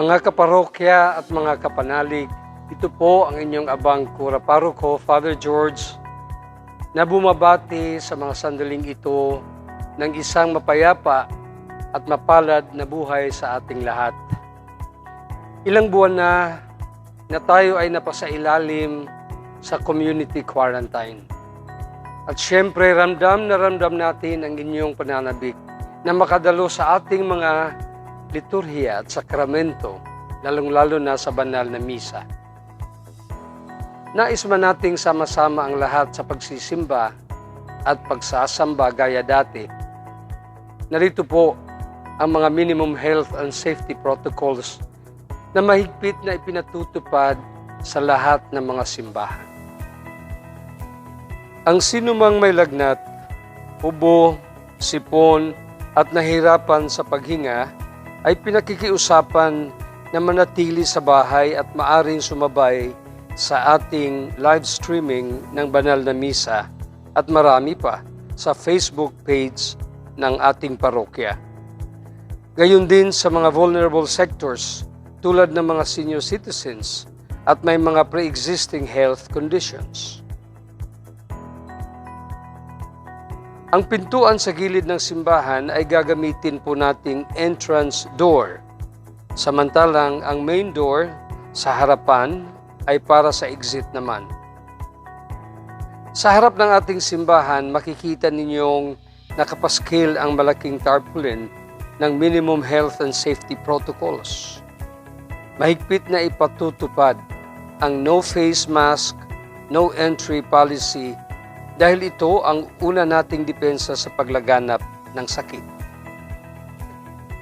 Mga kaparokya at mga kapanalig, ito po ang inyong abang Kura Paroko, Father George, na bumabati sa mga sandaling ito ng isang mapayapa at mapalad na buhay sa ating lahat. Ilang buwan na tayo ay napasailalim sa community quarantine. At syempre, ramdam na ramdam natin ang inyong pananabik na makadalo sa ating mga liturhiya at sakramento, lalong-lalo na sa banal na misa. Nais man nating sama-sama ang lahat sa pagsisimba at pagsasamba gaya dati. Narito po ang mga minimum health and safety protocols na mahigpit na ipinatutupad sa lahat ng mga simbahan. Ang sinumang may lagnat, ubo, sipon at nahirapan sa paghinga ay pinakikiusapan na manatili sa bahay at maaring sumabay sa ating live streaming ng banal na misa at marami pa sa Facebook page ng ating parokya. Gayon din sa mga vulnerable sectors tulad ng mga senior citizens at may mga pre-existing health conditions. Ang pintuan sa gilid ng simbahan ay gagamitin po nating entrance door. Samantalang ang main door sa harapan ay para sa exit naman. Sa harap ng ating simbahan, makikita ninyong nakapaskil ang malaking tarpaulin ng minimum health and safety protocols. Mahigpit na ipatutupad ang no face mask, no entry policy dahil ito ang una nating depensa sa paglaganap ng sakit.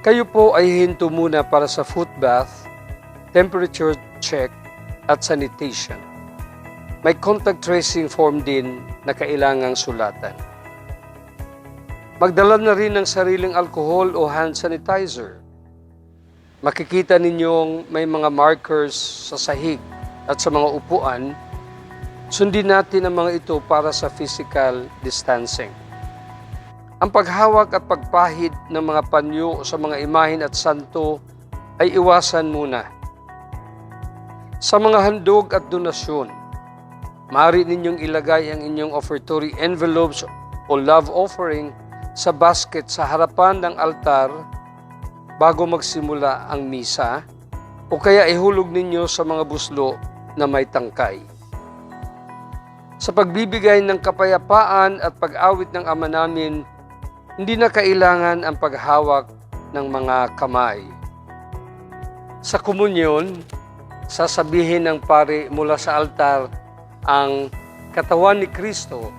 Kayo po ay hinto muna para sa foot bath, temperature check at sanitation. May contact tracing form din na kailangang sulatan. Magdala na rin ng sariling alcohol o hand sanitizer. Makikita ninyong may mga markers sa sahig at sa mga upuan. Sundin natin ang mga ito para sa physical distancing. Ang paghawak at pagpahid ng mga panyo sa mga imahen at santo ay iwasan muna. Sa mga handog at donasyon, maaari ninyong ilagay ang inyong offertory envelopes o love offering sa basket sa harapan ng altar bago magsimula ang misa o kaya ihulog ninyo sa mga buslo na may tangkay. Sa pagbibigay ng kapayapaan at pag-awit ng Ama namin, hindi na kailangan ang paghawak ng mga kamay. Sa komunyon, sasabihin ng pari mula sa altar ang katawan ni Kristo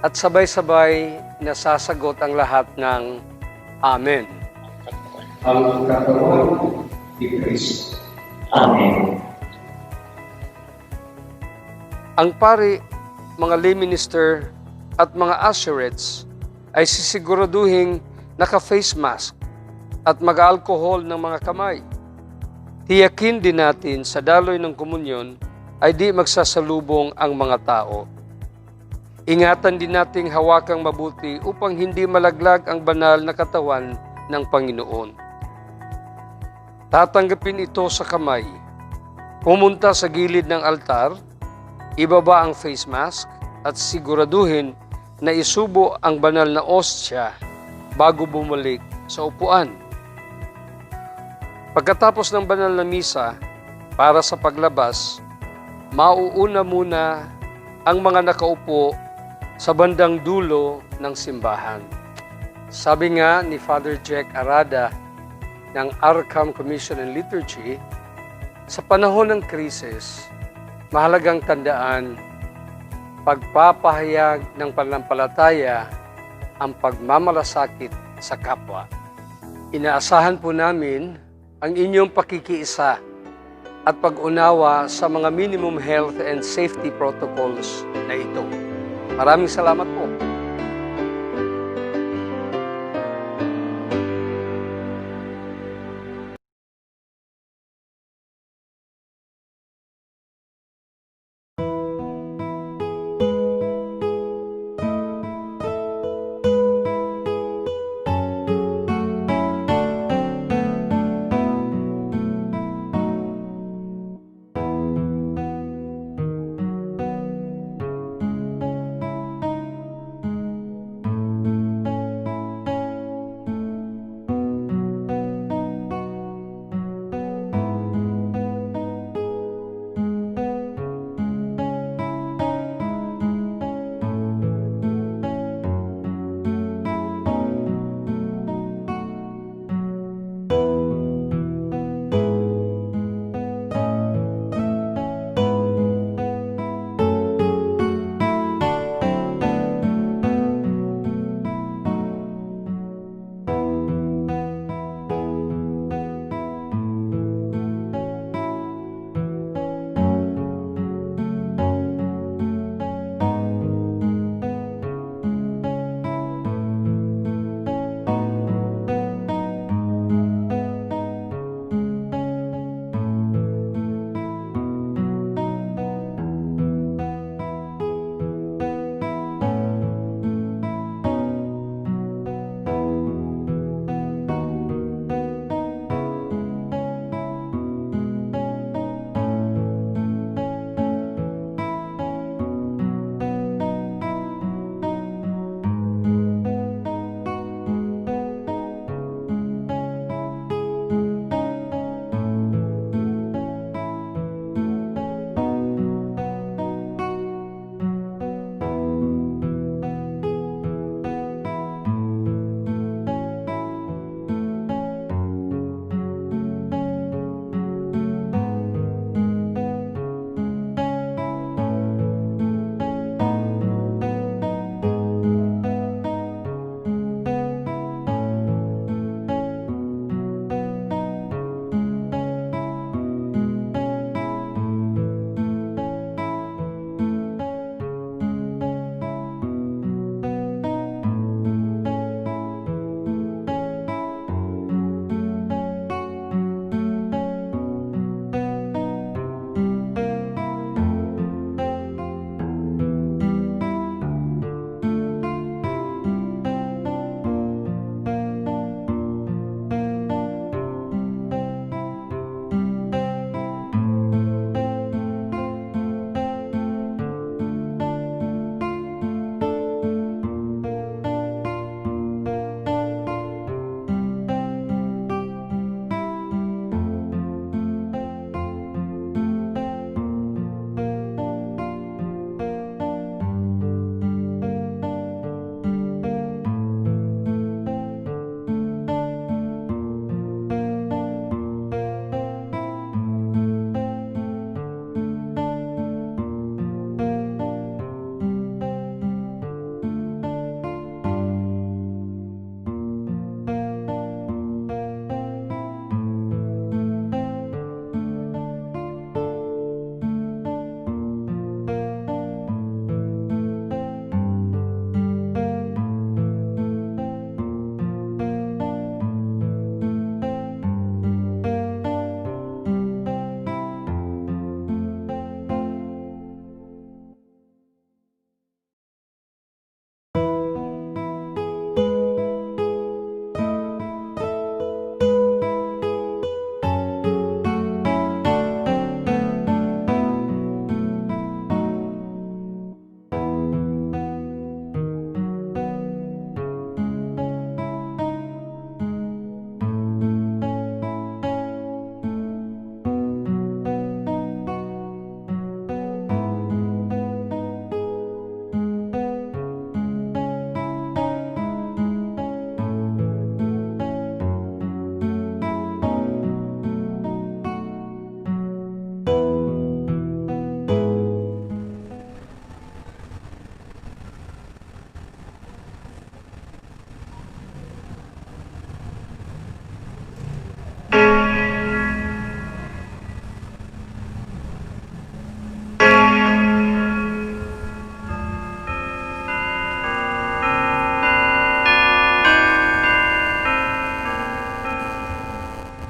at sabay-sabay nasasagot ang lahat ng Amen. Ang katawan ni Kristo. Amen. Ang pari, mga lay minister at mga usherettes ay sisiguraduhing naka-face mask at mag-alcohol ng mga kamay. Tiyakin din natin sa daloy ng komunyon ay di magsasalubong ang mga tao. Ingatan din nating hawakang mabuti upang hindi malaglag ang banal na katawan ng Panginoon. Tatanggapin ito sa kamay, pumunta sa gilid ng altar, ibaba ang face mask at siguraduhin na isubo ang banal na ostya bago bumalik sa upuan. Pagkatapos ng banal na misa, para sa paglabas, mauuna muna ang mga nakaupo sa bandang dulo ng simbahan. Sabi nga ni Father Jack Arada ng Arkham Commission on Liturgy, sa panahon ng krisis, mahalagang tandaan, pagpapahayag ng pananampalataya ang pagmamalasakit sa kapwa. Inaasahan po namin ang inyong pakikiisa at pag-unawa sa mga minimum health and safety protocols na ito. Maraming salamat po.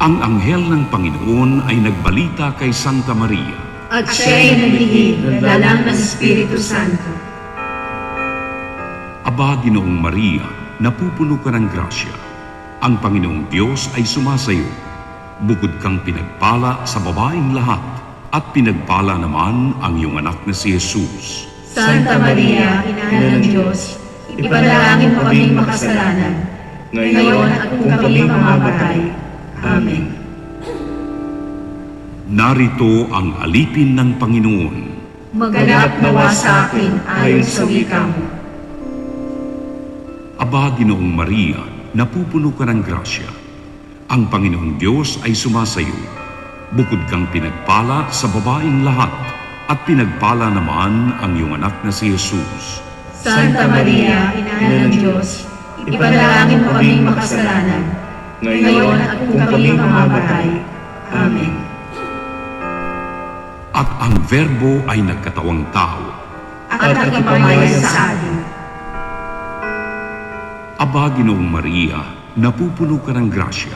Ang anghel ng Panginoon ay nagbalita kay Santa Maria. At siya'y nagiging lalang ng Espiritu Santo. Aba, Ginoong Maria, napupuno ka ng grasya. Ang Panginoong Diyos ay sumasayo. Bukod kang pinagpala sa babaeng lahat, at pinagpala naman ang iyong anak na si Jesus. Santa Maria, Ina ng Diyos, ipanalangin mo kaming makasalanan, ngayon at kung kami mamamatay. Amen. Narito ang alipin ng Panginoon. Maganap nawa sa akin ayon sa wika mo. Aba, Ginoong Maria, napupuno ka ng grasya. Ang Panginoong Diyos ay sumasayo. Bukod kang pinagpala sa babaeng lahat, at pinagpala naman ang iyong anak na si Jesus. Santa Maria, Ina ng Diyos, ipanalangin mo kaming makasalanan, ngayon at kung kami mamamatay. Amen. At ang Verbo ay nagkatawang tao. At nakipamayan sa atin. Aba, Ginoong Maria, napupuno ka ng grasya.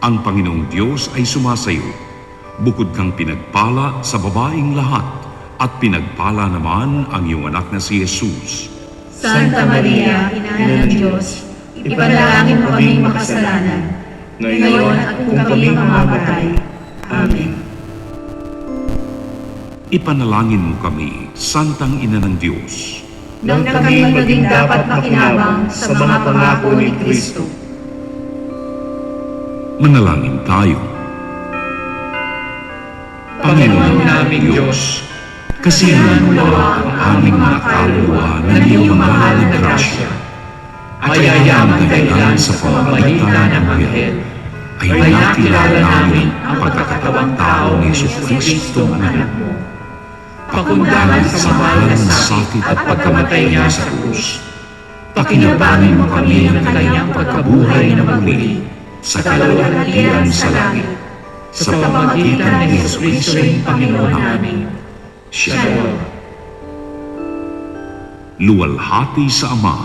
Ang Panginoong Diyos ay sumasayo. Bukod kang pinagpala sa babaeng lahat, at pinagpala naman ang iyong anak na si Jesus. Santa Maria, Ina ng Diyos, ipanalangin mo kaming makasalanan, ngayon at kung kami mamamatay. Amen. Ipanalangin mo kami, Santang Ina ng Diyos. Nang kami maging dapat makinabang sa mga pangako ni Kristo. Manalangin tayo. Panginoon naming Diyos, kasiyahan mo nawa ang aming mga kaluluwa ng iyong mahal na grasya. Ayayang dahilan sa pamamagitan ng anghel, ay nakilala namin ang pagkakatawang tao ni Jesucristo ang anak mo. Pakundangan sa mahal na sakit at pagkamatay niya sa krus. Pakinabangin mo kami ng kanyang pagkabuhay na muli sa kaluwalhatian sa langit, sa pamamagitan ng Jesucristo ang Panginoon namin. Shalom. Luwalhati sa Ama,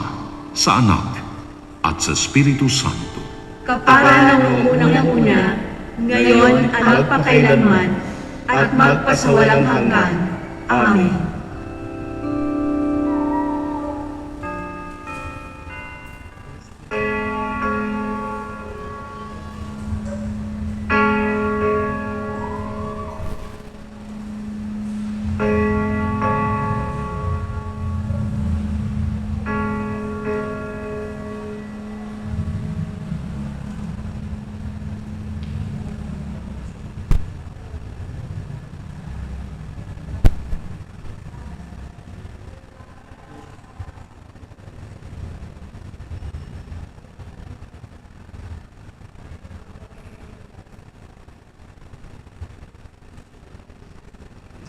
sa Anak, at sa Espiritu Santo. Kapara ng unang-una, ngayon at magpakailanman, at magpasawalang hanggan. Amen.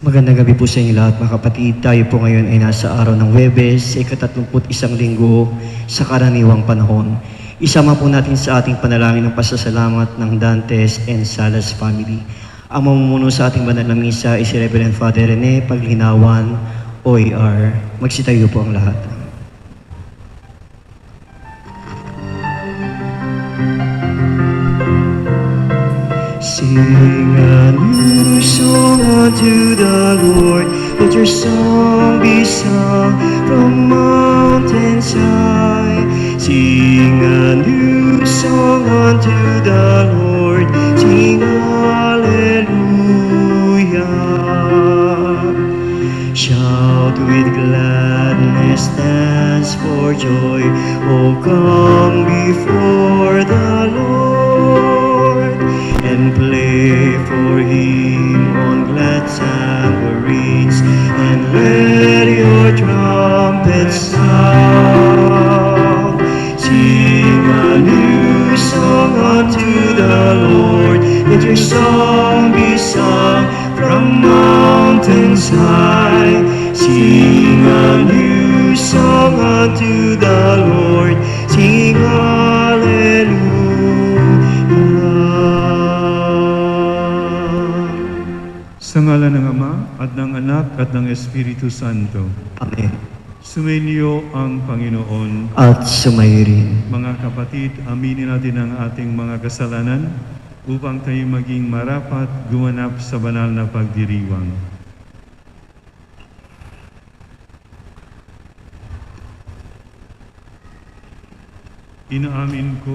Magandang gabi po sa inyo lahat mga kapatid. Tayo po ngayon ay nasa araw ng Huwebes, ika-31 linggo sa karaniwang panahon. Isama po natin sa ating panalangin ng pasasalamat ng Dantes and Salas family. Ang mamumuno sa ating banal na misa ay si Reverend Father Rene Paglinawan, OAR. Magsitayo po ang lahat. Sing a new song unto the Lord. Let your song be sung from mountains high. Sing a new song unto the Lord. Sing hallelujah. Shout with gladness, dance for joy. Oh, come before the Lord and play for him on glad tambourines, and let your trumpets sound. Sing a new song unto the Lord. Let your song be sung from mountains high. Sing a new song unto the Lord. Sing hallelujah. Sa ngalan ng Ama, at ng Anak, at ng Espiritu Santo. Amen. Sumainyo ang Panginoon. At sumayo rin. Mga kapatid, aminin natin ang ating mga kasalanan upang tayo maging marapat gumanap sa banal na pagdiriwang. Inaamin ko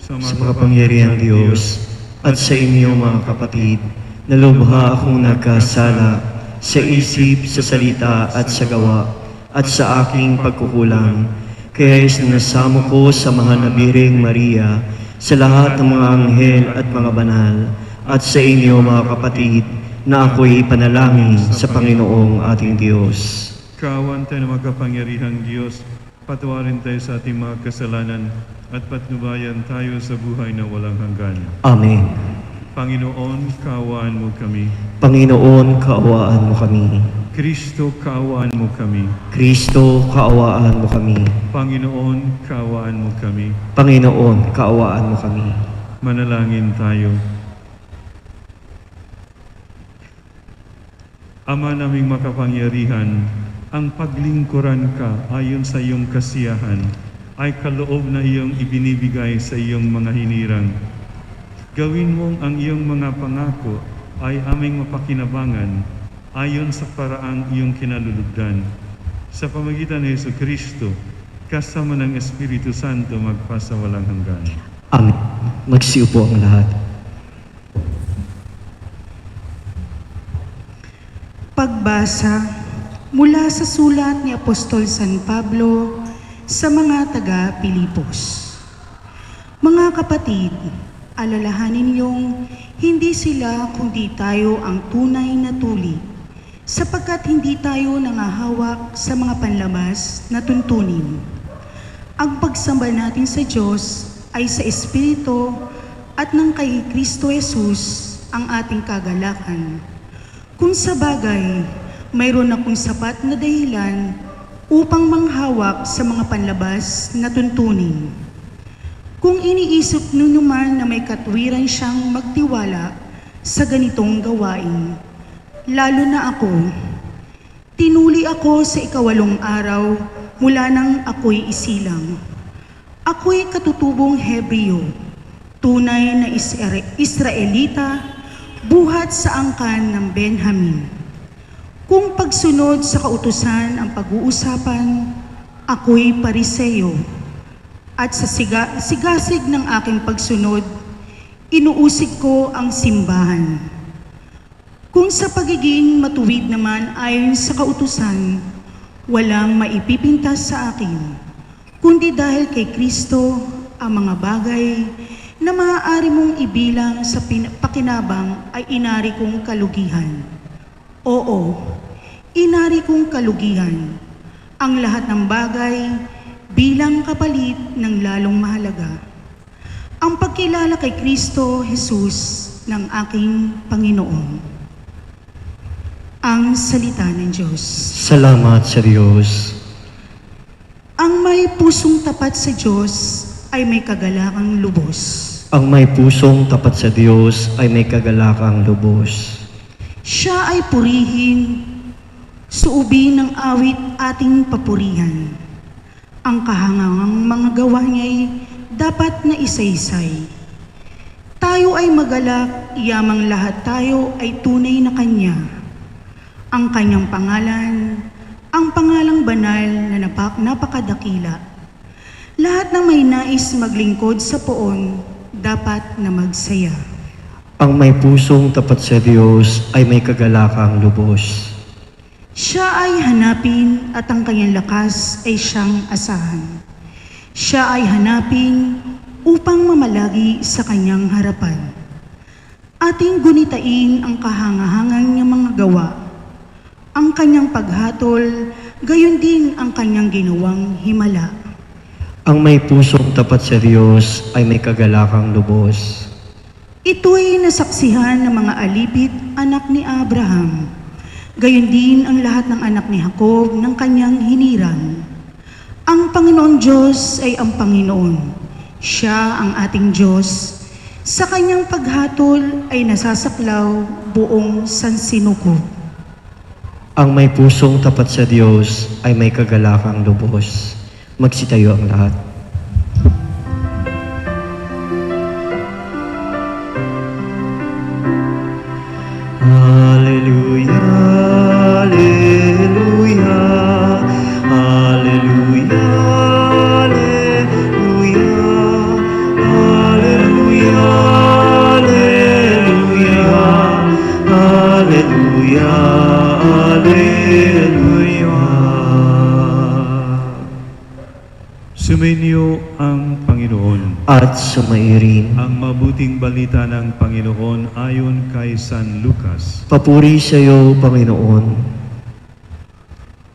Sa makapangyarihang Diyos at sa inyo mga kapatid, na lubha akong nagkasala sa isip, sa salita at sa gawa at sa aking pagkukulang. Kaya sinasamo ko sa mga nabiring Maria, sa lahat ng mga anghel at mga banal, at sa inyo mga kapatid, na ako'y panalangin sa Panginoong ating Diyos. Kaawan tayo ng makapangyarihang Diyos, patawarin tayo sa ating mga kasalanan at patnubayan tayo sa buhay na walang hanggan. Amen. Panginoon, kaawaan mo kami. Panginoon, kaawaan mo kami. Kristo, kaawaan mo kami. Kristo, kaawaan mo kami. Panginoon, kaawaan mo kami. Panginoon, kaawaan mo kami. Manalangin tayo. Ama naming makapangyarihan, ang paglingkuran ka ayon sa iyong kasiyahan ay kaloob na iyong ibinibigay sa iyong mga hinirang. Gawin mong ang iyong mga pangako ay aming mapakinabangan ayon sa paraang iyong kinalulugdan. Sa pamagitan ni Jesucristo, kasama ng Espiritu Santo magpasawalang hanggan. Amen. Magsiupo ang lahat. Pagbasa mula sa sulat ni Apostol San Pablo sa mga taga-Pilipos. Mga kapatid, alalahanin niyong hindi sila kundi tayo ang tunay na tuli, sapagkat hindi tayo nangahawak sa mga panlabas na tuntunin. Ang pagsamba natin sa Diyos ay sa Espiritu at ng kay Kristo Jesus ang ating kagalakan. Kung sa bagay, mayroon akong sapat na dahilan upang manghawak sa mga panlabas na tuntunin. Kung iniisip ninyo man na may katwiran siyang magtiwala sa ganitong gawain, lalo na ako, tinuli ako sa 8 araw mula nang ako'y isilang. Ako'y katutubong Hebreo, tunay na Israelita, buhat sa angkan ng Benjamin. Kung pagsunod sa kautusan ang pag-uusapan, ako'y Pariseo. At sa sigasig ng aking pagsunod, inuusig ko ang simbahan. Kung sa pagiging matuwid naman ayon sa kautusan, walang maipipintas sa akin, kundi dahil kay Kristo ang mga bagay na maaari mong ibilang sa pakinabang ay inari kong kalugihan. Oo, inari kong kalugihan ang lahat ng bagay bilang kapalit ng lalong mahalaga. Ang pagkilala kay Kristo Jesus ng aking Panginoon. Ang salita ng Diyos. Salamat sa Diyos. Ang may pusong tapat sa Diyos ay may kagalakang lubos. Ang may pusong tapat sa Diyos ay may kagalakang lubos. Siya ay purihin, suubin ng awit ating papurihan. Ang kahangangang mga gawa niya'y dapat na isa-isay. Tayo ay magalak, yamang lahat tayo ay tunay na Kanya. Ang Kanyang pangalan, ang pangalang banal na napakadakila. Lahat ng may nais maglingkod sa poon, dapat na magsaya. Ang may pusong tapat sa Diyos ay may kagalakang lubos. Siya ay hanapin at ang kanyang lakas ay siyang asahan. Siya ay hanapin upang mamalagi sa kanyang harapan. Ating gunitain ang kahangahangang niyang mga gawa, ang kanyang paghatol, gayon din ang kanyang ginawang himala. Ang may pusong tapat sa Diyos ay may kagalakang lubos. Ito'y nasaksihan ng mga alipit, anak ni Abraham. Gayon din ang lahat ng anak ni Jacob ng kanyang hinirang. Ang Panginoon Diyos ay ang Panginoon. Siya ang ating Diyos. Sa kanyang paghatol ay nasasaklaw buong sansinukob. Ang may pusong tapat sa Diyos ay may kagalakang lubos. Magsitayo ang lahat. Alleluia, alleluia, alleluia, alleluia, alleluia, alleluia, alleluia, alleluia. Sumainyo ang Panginoon. At sumairin. Ang mabuting balita ng Panginoon ayon kay San Lucas. Papuri sa iyo, Panginoon.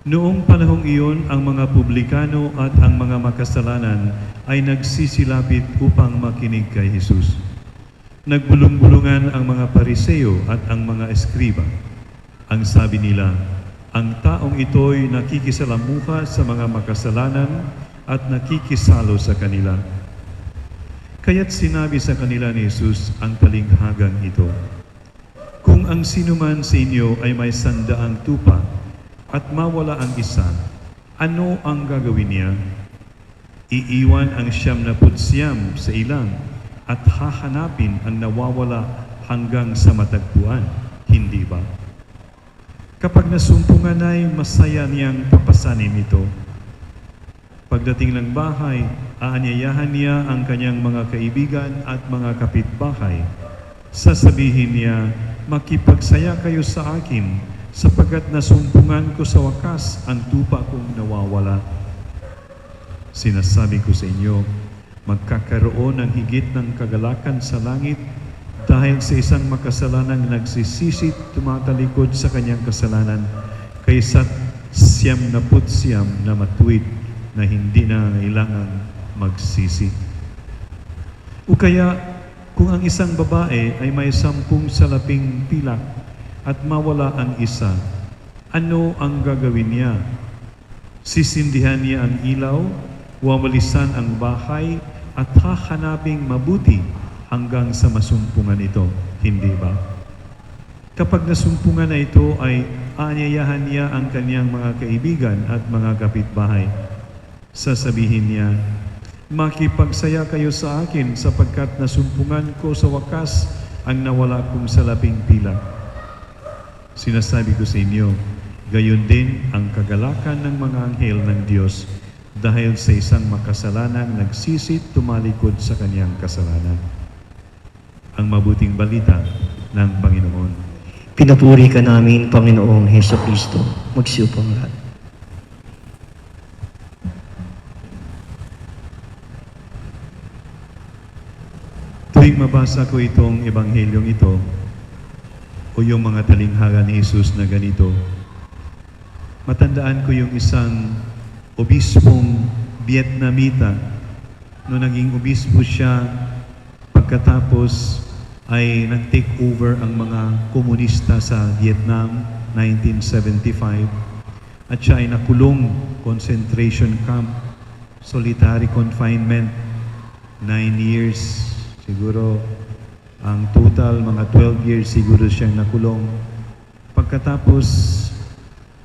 Noong panahong iyon, ang mga publikano at ang mga makasalanan ay nagsisilapit upang makinig kay Jesus. Nagbulong-bulungan ang mga pariseo at ang mga eskriba. Ang sabi nila, ang taong ito'y nakikisalamuha sa mga makasalanan at nakikisalo sa kanila. Kaya't sinabi sa kanila ni Jesus ang talinghagang ito, kung ang sinuman sa inyo ay may 100 tupa at mawala ang isa, ano ang gagawin niya? Iiwan ang 99 sa ilang at hahanapin ang nawawala hanggang sa matagpuan, hindi ba? Kapag nasumpungan ay masaya niyang papasanin ito. Pagdating ng bahay, aanyayahan niya ang kanyang mga kaibigan at mga kapitbahay. Sasabihin niya, makipagsaya kayo sa akin, sapagkat nasumpungan ko sa wakas ang tupa kong nawawala. Sinasabi ko sa inyo, magkakaroon ng higit ng kagalakan sa langit dahil sa isang makasalanang nagsisisit tumatalikod sa kanyang kasalanan kaysa 99 na matuwid na hindi na kailangan magsisi. O kaya, kung ang isang babae ay may 10 salaping pilak at mawala ang isa, ano ang gagawin niya? Sisindihan niya ang ilaw, wawalisan ang bahay, at hahanaping mabuti hanggang sa masumpungan ito, hindi ba? Kapag nasumpungan na ito ay aanyayahan niya ang kanyang mga kaibigan at mga kapitbahay. Sasabihin niya, makipagsaya kayo sa akin sapagkat nasumpungan ko sa wakas ang nawala kong salaping pilak. Sinasabi ko sa inyo, gayon din ang kagalakan ng mga anghel ng Diyos dahil sa isang makasalanang nagsisit tumalikod sa kanyang kasalanan. Ang mabuting balita ng Panginoon. Pinapuri ka namin, Panginoong Heso Kristo. Magsiupang lahat. Tuwing mabasa ko itong ebanghelyong ito o yung mga talinghaga ni Jesus na ganito, matandaan ko yung isang obispong Vietnamita no naging obispo siya pagkatapos ay nag-take over ang mga komunista sa Vietnam 1975 at siya ay nakulong concentration camp, solitary confinement 9 years. Siguro, ang total, mga 12 years siguro siyang nakulong. Pagkatapos,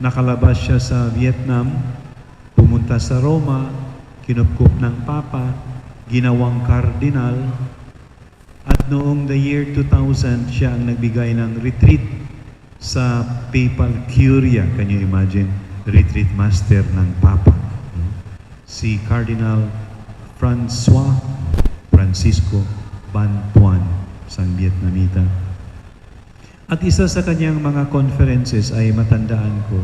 nakalabas siya sa Vietnam, pumunta sa Roma, kinupkup ng Papa, ginawang kardinal, at noong the year 2000, siya ang nagbigay ng retreat sa Papal Curia. Can you imagine? Retreat master ng Papa. Si Cardinal Francisco Bantuan, isang Vietnamita. At isa sa kanyang mga conferences ay matandaan ko.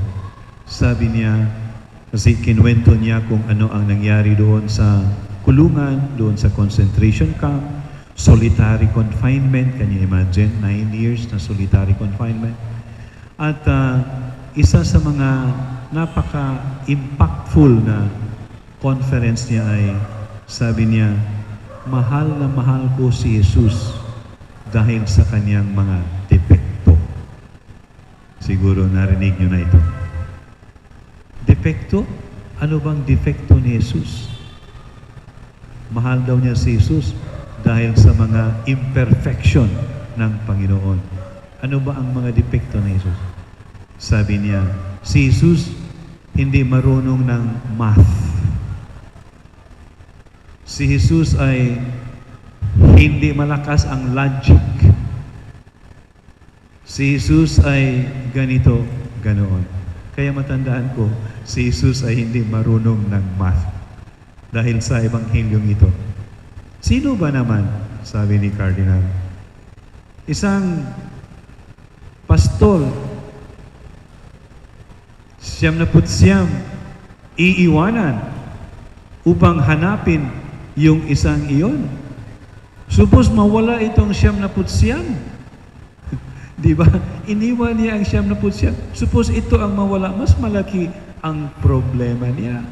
Sabi niya, kasi kinwento niya kung ano ang nangyari doon sa kulungan, doon sa concentration camp, solitary confinement, can you imagine? 9 years na solitary confinement. At isa sa mga napaka-impactful na conference niya ay, sabi niya, mahal na mahal ko si Jesus dahil sa kanyang mga depekto. Siguro narinig niyo na ito. Depekto? Ano bang depekto ni Jesus? Mahal daw niya si Jesus dahil sa mga imperfection ng Panginoon. Ano ba ang mga depekto ni Jesus? Sabi niya, si Jesus hindi marunong ng math. Si Jesus ay hindi malakas ang logic. Si Jesus ay ganito, ganoon. Kaya matandaan ko, si Jesus ay hindi marunong ng math dahil sa ebanghelyong ito. Sino ba naman, sabi ni Cardinal, isang pastol, 79 iiwanan upang hanapin yung isang iyon? Suppose mawala itong 79. Di ba? Iniwan niya ang 79. Suppose ito ang mawala, mas malaki ang problema niya.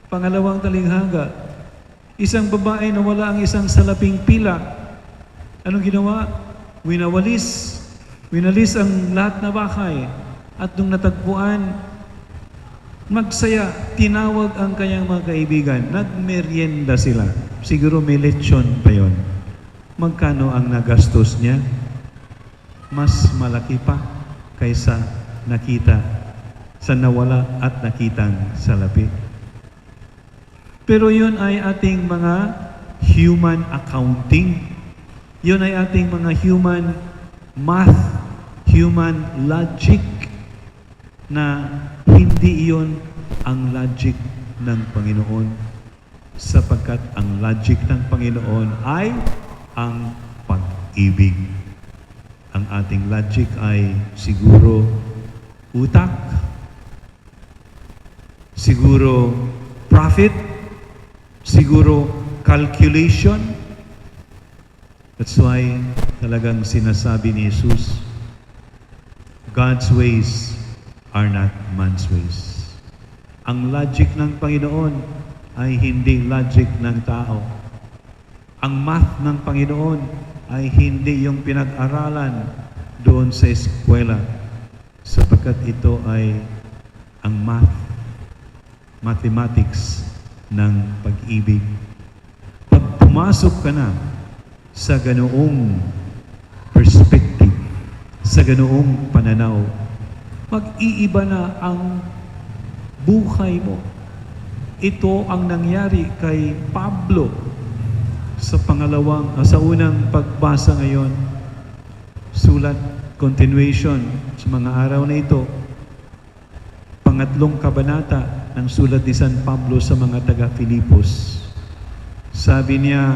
Pangalawang talinghaga, isang babae na wala ang isang salaping pila. Anong ginawa? Winalis ang lahat na bahay. At nung natagpuan, magsaya, tinawag ang kanyang mga kaibigan. Nagmerienda sila. Siguro may lechon pa yon. Magkano ang nagastos niya? Mas malaki pa kaysa nakita sa nawala at nakitang salapi. Pero yun ay ating mga human accounting. Yun ay ating mga human math, human logic, na hindi iyon ang logic ng Panginoon, sapagkat ang logic ng Panginoon ay ang pag-ibig. Ang ating logic ay siguro utak, siguro profit, siguro calculation. That's why talagang sinasabi ni Jesus, God's ways are not man's ways. Ang logic ng Panginoon ay hindi logic ng tao. Ang math ng Panginoon ay hindi yung pinag-aralan doon sa eskwela, sapagkat ito ay ang mathematics ng pag-ibig. Pag pumasok ka na sa ganoong perspective, sa ganoong pananaw, mag-iiba na ang buhay mo. Ito ang nangyari kay Pablo sa unang pagbasa ngayon. Sulat, continuation sa mga araw na ito. Pangatlong kabanata ng sulat ni San Pablo sa mga taga-Filipos. Sabi niya,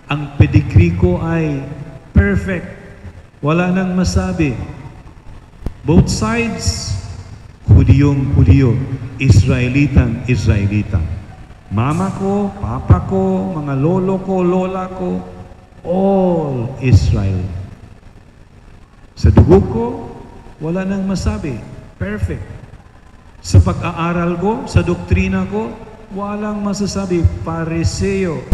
ang pedigree ko ay perfect. Wala nang masabi. Both sides, Hudiyong-Hudiyo, Israelitang-Israelita. Mama ko, papa ko, mga lolo ko, lola ko, all Israel. Sa dugo ko, wala nang masabi. Perfect. Sa pag-aaral ko, sa doktrina ko, walang masasabi. Pariseo.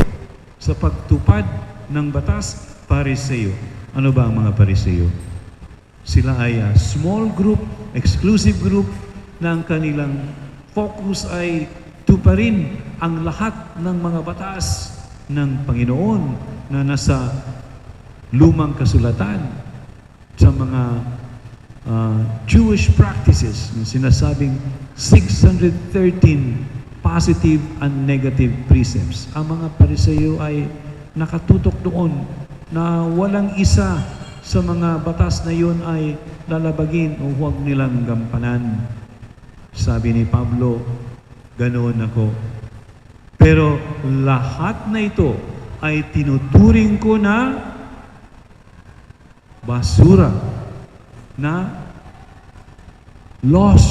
Sa pagtupad ng batas, pariseo. Ano ba ang mga pariseo? Sila ay small group, exclusive group, na ang kanilang focus ay tuparin ang lahat ng mga batas ng Panginoon na nasa lumang kasulatan, sa mga Jewish practices na sinasabing 613 positive and negative precepts. Ang mga Pariseo ay nakatutok doon na walang isa sa mga batas na yun ay lalabagin o huwag nilang gampanan. Sabi ni Pablo, ganoon ako. Pero lahat na ito ay tinuturing ko na basura, na loss,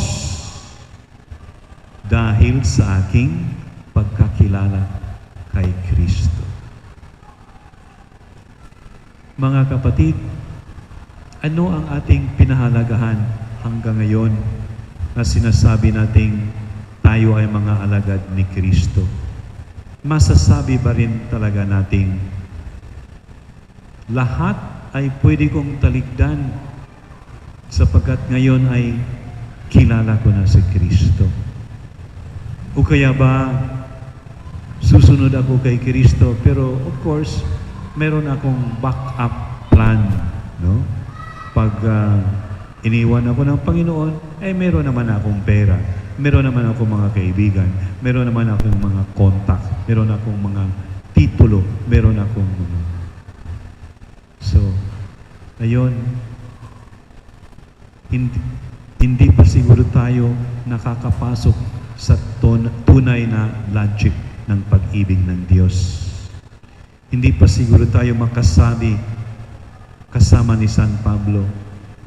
dahil sa aking pagkakilala kay Kristo. Mga kapatid, ano ang ating pinahalagahan hanggang ngayon na sinasabi nating tayo ay mga alagad ni Kristo? Masasabi ba rin talaga nating lahat ay pwede kong talikdan sapagkat ngayon ay kilala ko na si Kristo? O kaya ba susunod ako kay Kristo pero of course meron akong backup plan, no? Pag iniwan ako ng Panginoon, meron naman akong pera, meron naman akong mga kaibigan, meron naman akong mga contact, meron akong mga titulo, meron akong mga... So, ngayon, hindi pa siguro tayo nakakapasok sa tunay na logic ng pag-ibig ng Diyos. Hindi pa siguro tayo makasabi kasama ni San Pablo,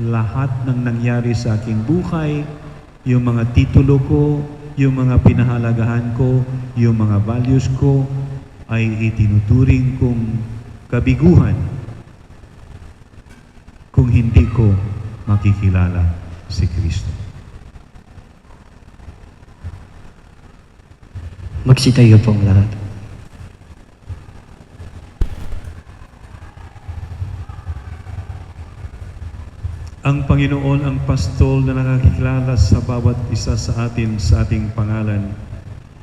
lahat ng nangyari sa aking buhay, yung mga titulo ko, yung mga pinahalagahan ko, yung mga values ko, ay itinuturing kong kabiguhan kung hindi ko makikilala si Kristo. Magsitayo po ang lahat. Ang Panginoon ang pastol na nakakilala sa bawat isa sa atin sa ating pangalan.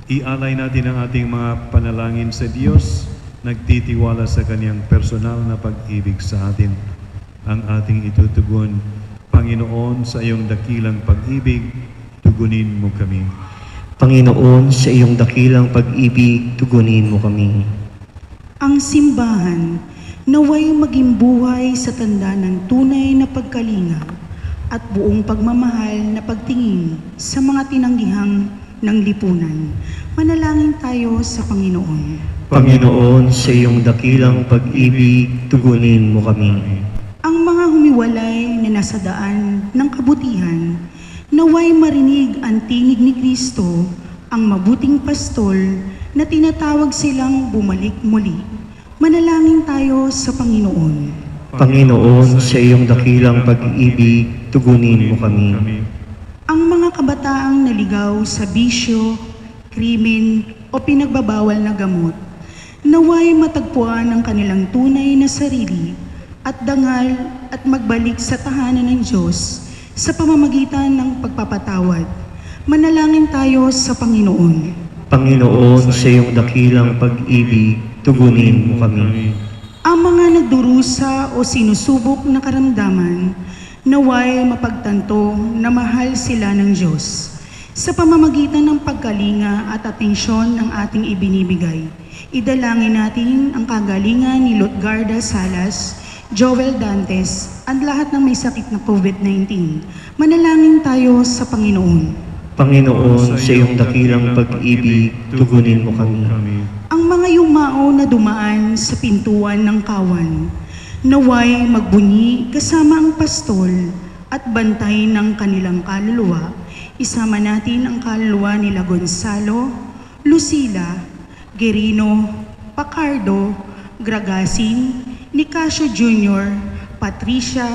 Ialay natin ang ating mga panalangin sa Diyos, nagtitiwala sa Kanyang personal na pag-ibig sa atin. Ang ating itutugon, Panginoon, sa iyong dakilang pag-ibig, tugunin mo kami. Panginoon, sa iyong dakilang pag-ibig, tugunin mo kami. Ang simbahan naway maging buhay sa tanda ng tunay na pagkalinga at buong pagmamahal na pagtingin sa mga tinanggihang ng lipunan. Manalangin tayo sa Panginoon. Panginoon, sa iyong dakilang pag-ibig, tugunin mo kami. Ang mga humiwalay na nasa daan ng kabutihan, naway marinig ang tinig ni Kristo, ang mabuting pastol na tinatawag silang bumalik muli. Manalangin tayo sa Panginoon. Panginoon, sa iyong dakilang pag-ibig, tugunin mo kami. Ang mga kabataang naligaw sa bisyo, krimen o pinagbabawal na gamot, naway matagpuan ang kanilang tunay na sarili at dangal at magbalik sa tahanan ng Diyos sa pamamagitan ng pagpapatawad. Manalangin tayo sa Panginoon. Panginoon, sa iyong dakilang pag-ibig, tugunin mo kami. Ang mga nagdurusa o sinusubok na karamdaman, naway mapagtanto na mahal sila ng Diyos sa pamamagitan ng pagkalinga at atensyon ng ating ibinibigay. Idalangin natin ang kagalingan ni Lutgarda Salas, Joel Dantes, at lahat ng may sakit na COVID-19. Manalangin tayo sa Panginoon. Panginoon, sa iyong dakilang pag-ibig, tugunin mo kami. Ang mga yumao na dumaan sa pintuan ng kawan, naway magbunyi kasama ang pastol at bantay ng kanilang kaluluwa. Isama natin ang kaluluwa nila Gonzalo, Lucila, Gerino, Pacardo, Gragasin, Nicasio Jr., Patricia,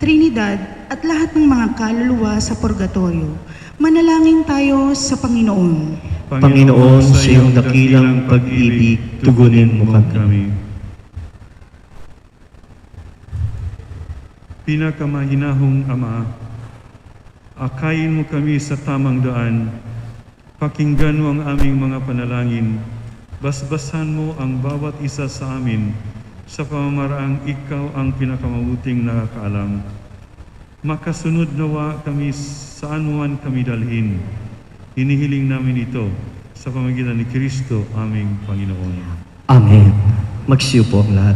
Trinidad at lahat ng mga kaluluwa sa purgatorio. Manalangin tayo sa Panginoon. Panginoon, sa iyong dakilang pag-ibig, tugunin mo kami. Pinakamahinahong Ama, akayin mo kami sa tamang daan, pakinggan mo ang aming mga panalangin, basbasan mo ang bawat isa sa amin sa pamamaraang ikaw ang pinakamabuting nakakaalam. Makasunod nawa kami saan man kami dalhin. Hinihiling namin ito sa pamamagitan ni Kristo, aming Panginoon. Amen. Magsiyo po ang lahat.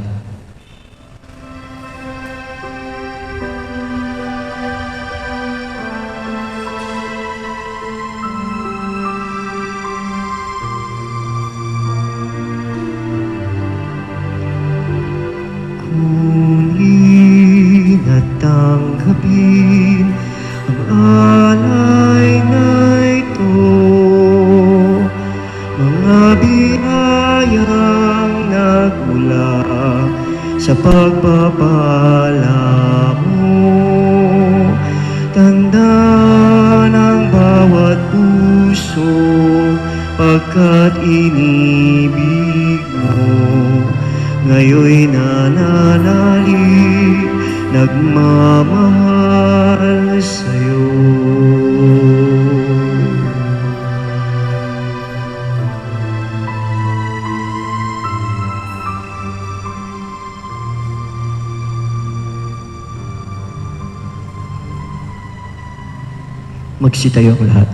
Kunin at tanggapin ang alay na ito, mga binayang nagmula sa pagpapala mo. Tanda ng bawat puso pagkat inibig mo. Ngayon'y nananalig, nagmamahal sa'yo. Magsitayo ang lahat.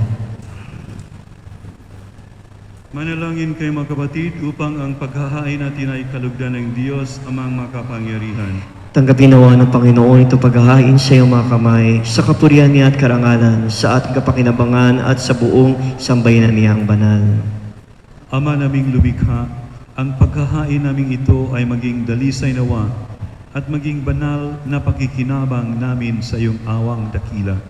Manalangin kayo mga kapatid upang ang paghahain natin ay kalugdan ng Diyos amang makapangyarihan. Tanggapin nawa ng Panginoon ito paghahain sa iyong mga kamay, sa kapurihan niya at karangalan, sa ating kapakinabangan at sa buong sambayanan niyang banal. Ama naming lumikha, ang paghahain naming ito ay maging dalisay nawa at maging banal na pakikinabang namin sa iyong awang dakila.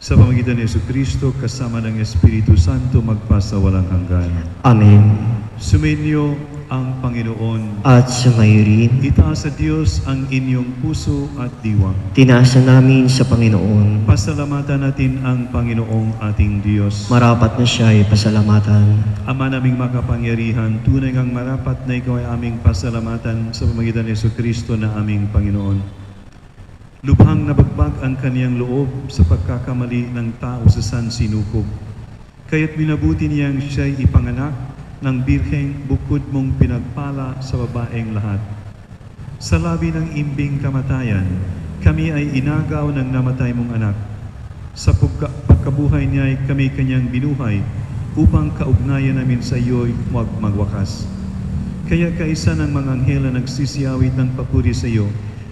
Sa pamamagitan ni Jesucristo kasama ng Espiritu Santo magpasawalang hanggan. Amen. Sumainyo ang Panginoon. At sumayo rin, Itaas sa Diyos ang inyong puso at diwa. tinasa namin sa Panginoon. Pasalamatan natin ang Panginoong ating Diyos. Marapat na siya ay pasalamatan. Ama naming makapangyarihan, tunay ngang marapat na ikaw ay aming pasalamatan sa pamamagitan ni Jesucristo na aming Panginoon. Lubhang nabagbag ang kaniyang loob sa pagkakamali ng tao sa sansinukob. Kaya't minabuti niyang siya'y ipanganak ng birheng bukod mong pinagpala sa babaeng lahat. Sa labi ng imbing kamatayan, kami ay inagaw ng namatay mong anak. Sa pagkabuhay niya ay kami kanyang binuhay upang kaugnayan namin sa iyo'y huwag magwakas. Kaya kaisa ng mga anghel na nagsisiyawit ng papuri sa iyo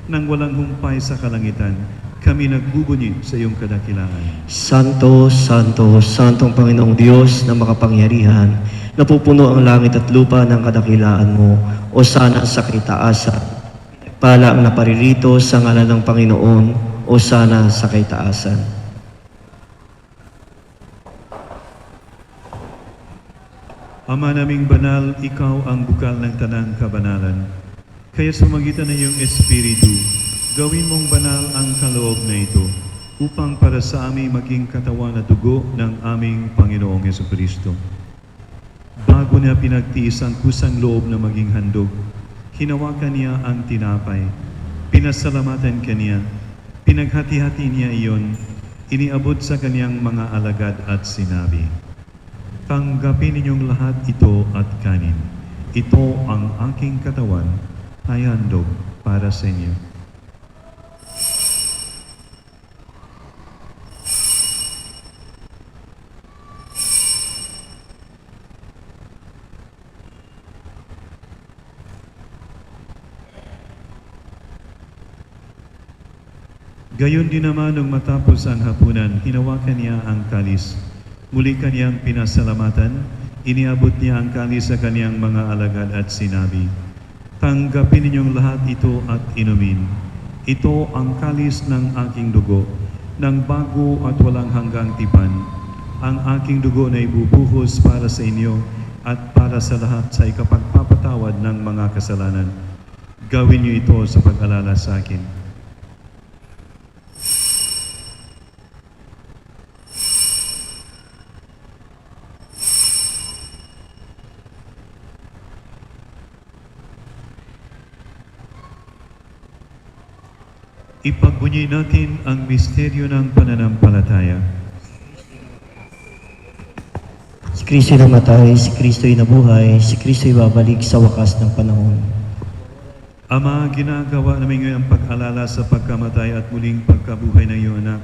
nang walang humpay sa kalangitan, kami nagbubunyi sa iyong kadakilaan. Santo, Santo, Santong Panginoong Diyos na makapangyarihan, napupuno ang langit at lupa ng kadakilaan mo, o sana sa kaitaasan. Pala ang naparirito sa ngalan ng Panginoon, o sana sa kaitaasan. Ama naming banal, ikaw ang bukal ng tanang kabanalan. Kaya sa magitan ng iyong Espiritu, gawin mong banal ang kaloob na ito, upang para sa aming maging katawan at dugo ng aming Panginoong Jesucristo. Bago niya pinagtiis ang kusang loob na maging handog, hinawakan niya ang tinapay, pinasalamatan kaniya, pinaghati-hati niya iyon, iniabot sa kaniyang mga alagad at sinabi, "Tanggapin ninyong lahat ito at kanin. Ito ang aking katawan, ay handog para sa inyo." Gayon din naman nung matapos ang hapunan, hinawakan niya ang kalis. Muli kaniyang pinasalamatan, iniabot niya ang kalis sa kaniyang mga alagad at sinabi, "Tanggapin ninyong lahat ito at inumin. Ito ang kalis ng aking dugo, ng bago at walang hanggang tipan. Ang aking dugo na ibubuhos para sa inyo at para sa lahat sa ikapagpapatawad ng mga kasalanan. Gawin niyo ito sa pag-alala sa akin." Ipagbunyi natin ang misteryo ng pananampalataya. Si Kristo'y namatay, si Kristo'y nabuhay, si Kristo'y babalik sa wakas ng panahon. Ama, ginagawa namin ngayon ang pag-alala sa pagkamatay at muling pagkabuhay ng iyong anak.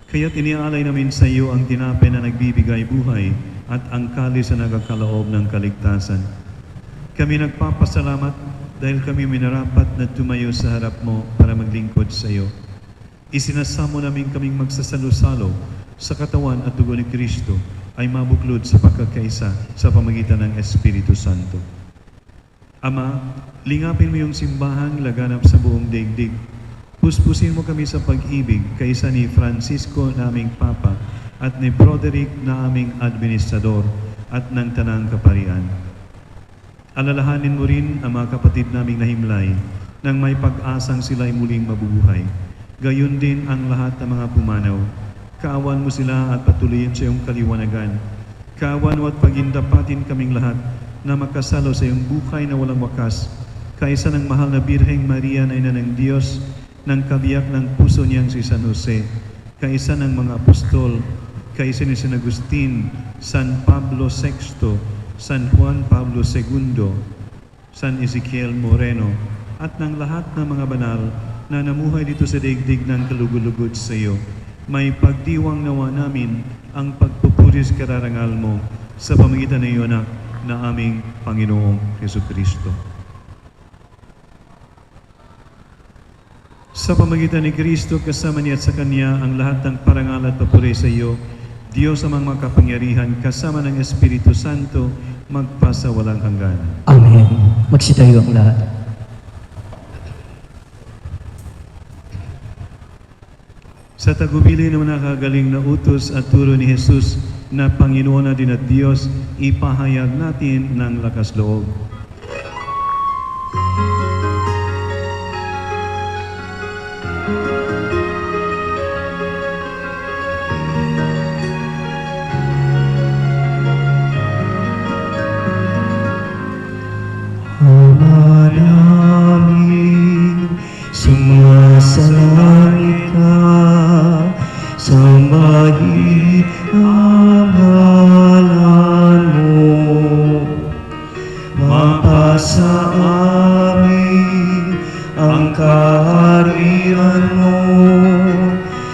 Kaya't iniaalay namin sa iyo ang tinapay na nagbibigay buhay at ang kalis na nagkakaloob ng kaligtasan. Kami nagpapasalamat dahil kami minarapat na tumayo sa harap mo para maglingkod sa iyo. Isinasamo namin kaming magsasalo-salo sa katawan at dugo ni Kristo ay mabuklod sa pagkakaisa sa pamagitan ng Espiritu Santo. Ama, lingapin mo yung simbahang laganap sa buong daigdig. Puspusin mo kami sa pag-ibig kaysa ni Francisco na aming Papa at ni Broderick na aming Administrador at ng Tanang Kaparian. Alalahanin mo rin ang mga kapatid naming nahimlay nang may pag-asang sila'y muling mabubuhay. Gayon din ang lahat ng mga pumanaw. Kaawan mo sila at patuloyin sa iyong kaliwanagan. Kaawan mo at pagindapatin kaming lahat na makasalo sa iyong buhay na walang wakas, kaysa ng mahal na Birheng Maria na ina ng Diyos, ng kabiyak ng puso niyang si San Jose, kaysa ng mga apostol, kaysa ni San Agustin, San Pablo VI, San Juan Pablo II, San Ezekiel Moreno, at ng lahat ng mga banal na namuhay dito sa daigdig ng kalugod-lugod sa iyo. May pagdiwang nawa namin ang pagpupuris kararangal mo sa pamagitan ng iyo anak na aming Panginoong Jesucristo. Sa pamagitan ni Kristo, kasama niya at sa Kanya, ang lahat ng parangal at papuri sa iyo, Diyos amang makapangyarihan, kasama ng Espiritu Santo, magpasa walang hanggan. Amen. Magsitayo ang lahat. Sa tagubili ng nakagaling na utos at turo ni Jesus na Panginoon na din at Diyos, ipahayag natin ng lakas loob. Ama namin, sumasalangit ka, sambahin ang ngalan mo. Mapasa amin ang kaharian mo,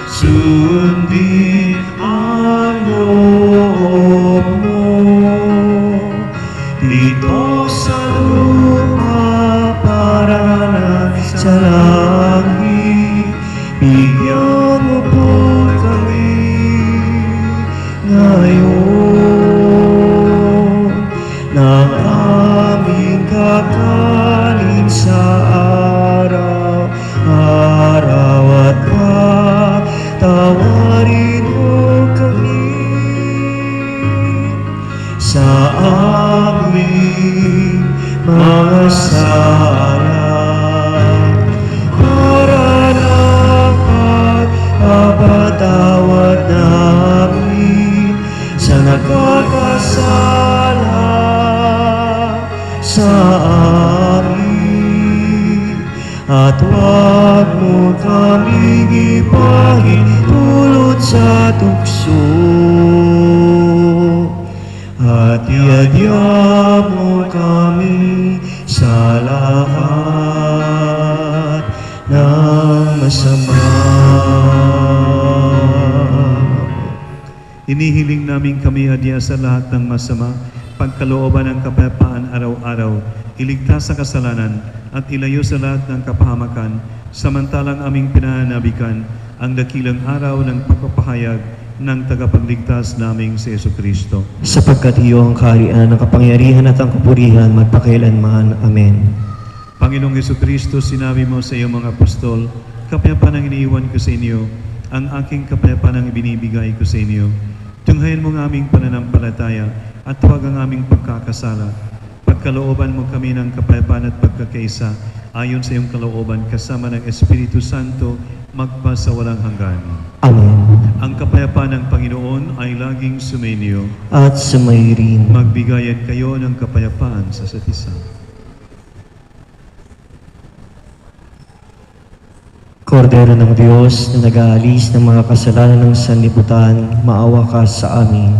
sundin ang loob mo. Dito sa lupa para na sa langit, bigyan mo po kami ngayon ng aming kakanin sa araw-araw at patawarin mo kami sa aming mga sala, para lang pagpapatawad namin sa nagkakasala sa amin, at huwag mo kaming ipahintulot sa tukso, at iadya mo kami sa lahat ng masama. Inihiling namin kami adya sa lahat ng masama, pagkalooban ng kapayapaan araw-araw, iligtas sa kasalanan at ilayo sa lahat ng kapahamakan, samantalang aming pinananabikan ang dakilang araw ng pagpapahayag ng tagapagligtas naming si Jesucristo. Sapagkat iyo ang kaharian, ang kapangyarihan at ang kapurihan magpakailanman. Amen. Panginoong Jesucristo, sinabi mo sa iyong mga apostol, kapayapaan ang iniiwan ko sa inyo, ang aking kapayapaan ang ibinibigay ko sa inyo. Tunghayan mo ang aming pananampalataya at huwag ang aming pagkakasala. Pagkalooban mo kami ng kapayapaan at pagkakaisa, ayon sa iyong kalooban, kasama ng Espiritu Santo, magpa sa walang hanggan. Amen. Ang kapayapaan ng Panginoon ay laging sumainyo. At sumayin. Magbigayan kayo ng kapayapaan sa isa't isa. Kordero ng Diyos na nag-aalis ng mga kasalanan ng sanlibutan, maawa ka sa amin.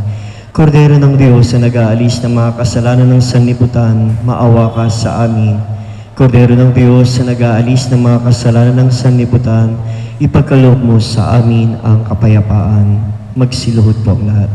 Kordero ng Diyos na nag-aalis ng mga kasalanan ng sanlibutan, maawa ka sa amin. Kordero ng Diyos na nag-aalis ng mga kasalanan ng sanlibutan, ipagkaloob mo sa amin ang kapayapaan. Magsiluhod po ang lahat.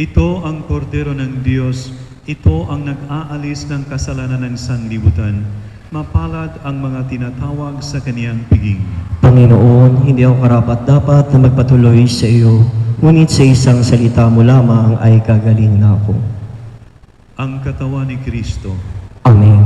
Ito ang kordero ng Diyos, ito ang nag-aalis ng kasalanan ng sanlibutan. Mapalad ang mga tinatawag sa kaniyang piging. Panginoon, hindi ako karapat-dapat na magpatuloy sa iyo, ngunit sa isang salita mo lamang ay gagaling na ako. Ang katawan ni Kristo. Amen.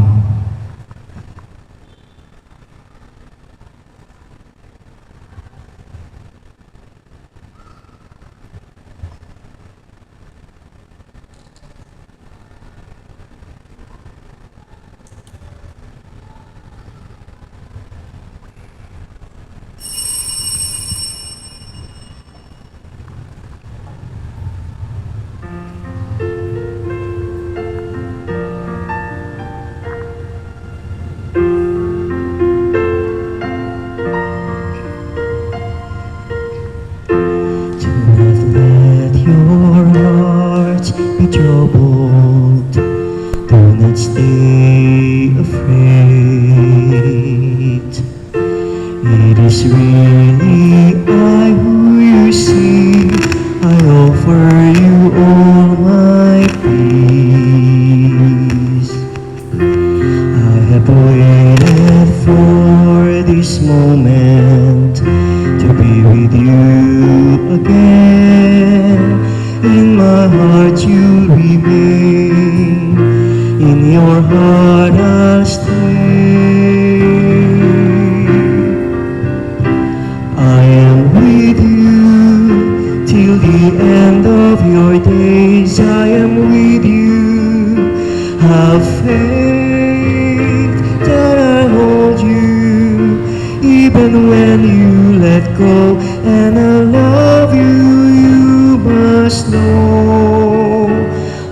be troubled. Do not stay afraid. It is really I who you see. I offer you all my peace. I have waited for this moment to be with you again. In my heart you remain. In your heart I'll stay. I am with you till the end of your days. I am with you. Have faith that I hold you even when you let go. And I love you, you must know.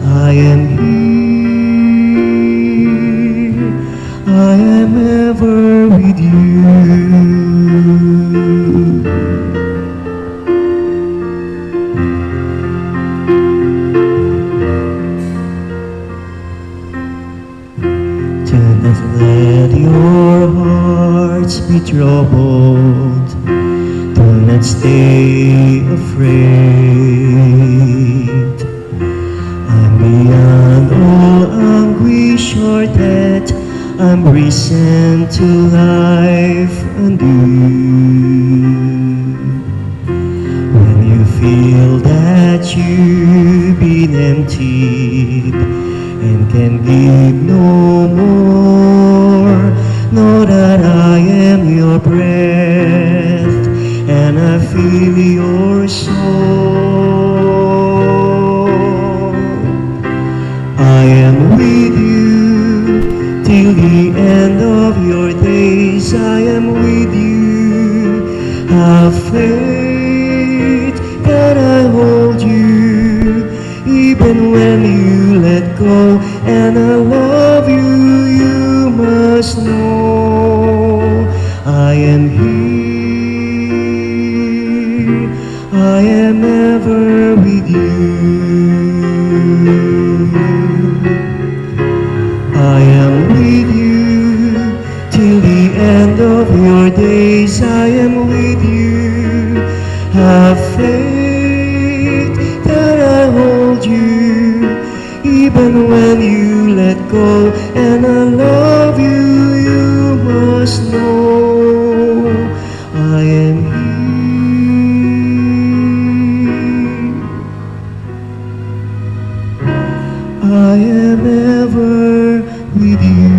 I am here. I am ever with you. Do not let your hearts be troubled. Do not stay afraid. I'm beyond all anguish or death. I'm risen to life anew. When you feel that you've been emptied and can give no more, know that I am your breath and I feel your soul. I am with you till the end of your days. I am with you. Have faith that I hold you even when you let go. And I love you, you must know. I am here. I am ever with you. I am with you till the end of your days. I am with you. Have faith that I hold you even when you let go. And I love you, you must know. I am here. I am ever with you.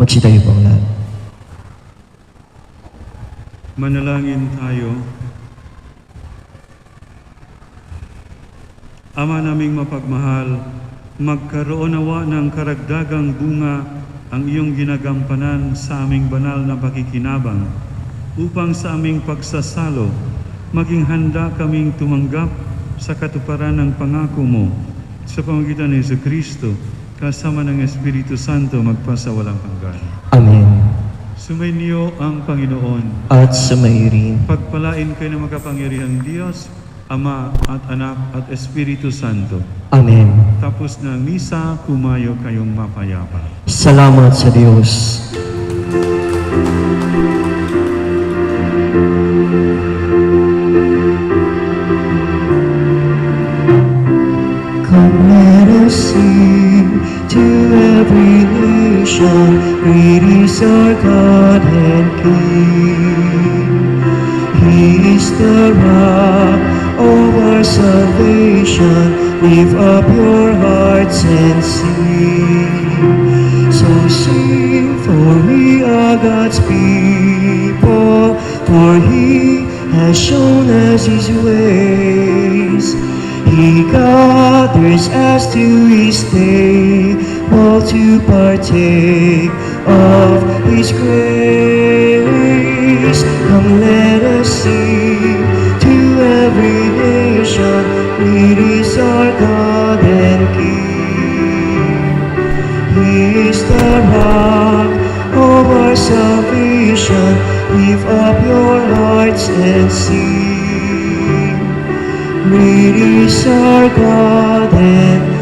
Magsitayo po ang lahat. Manalangin tayo. Ama naming mapagmahal, magkaroon nawa ng karagdagang bunga ang iyong ginagampanan sa aming banal na pakikinabang upang sa aming pagsasalo maging handa kaming tumanggap sa katuparan ng pangako mo sa pamamagitan ni Jesucristo kasama ng Espiritu Santo magpasawalang hanggan. Amen. Sumainyo ang Panginoon. At sumayin. Pagpalain kayo ng makapangyarihang Diyos, Ama at Anak at Espiritu Santo. Amen. Tapos ng misa, kumayo kayong mapayapa. Salamat sa Diyos. Come let us sing to every nation, great is our God and King. He is the rock of our salvation. Lift up your hearts and sing. So sing, for we are God's people, for He has shown us His ways. He gathers us to His table to partake of His grace. Come let us sing to every nation, great is our God and King. He is the rock of our salvation. Lift up your hearts and sing. Great is our God and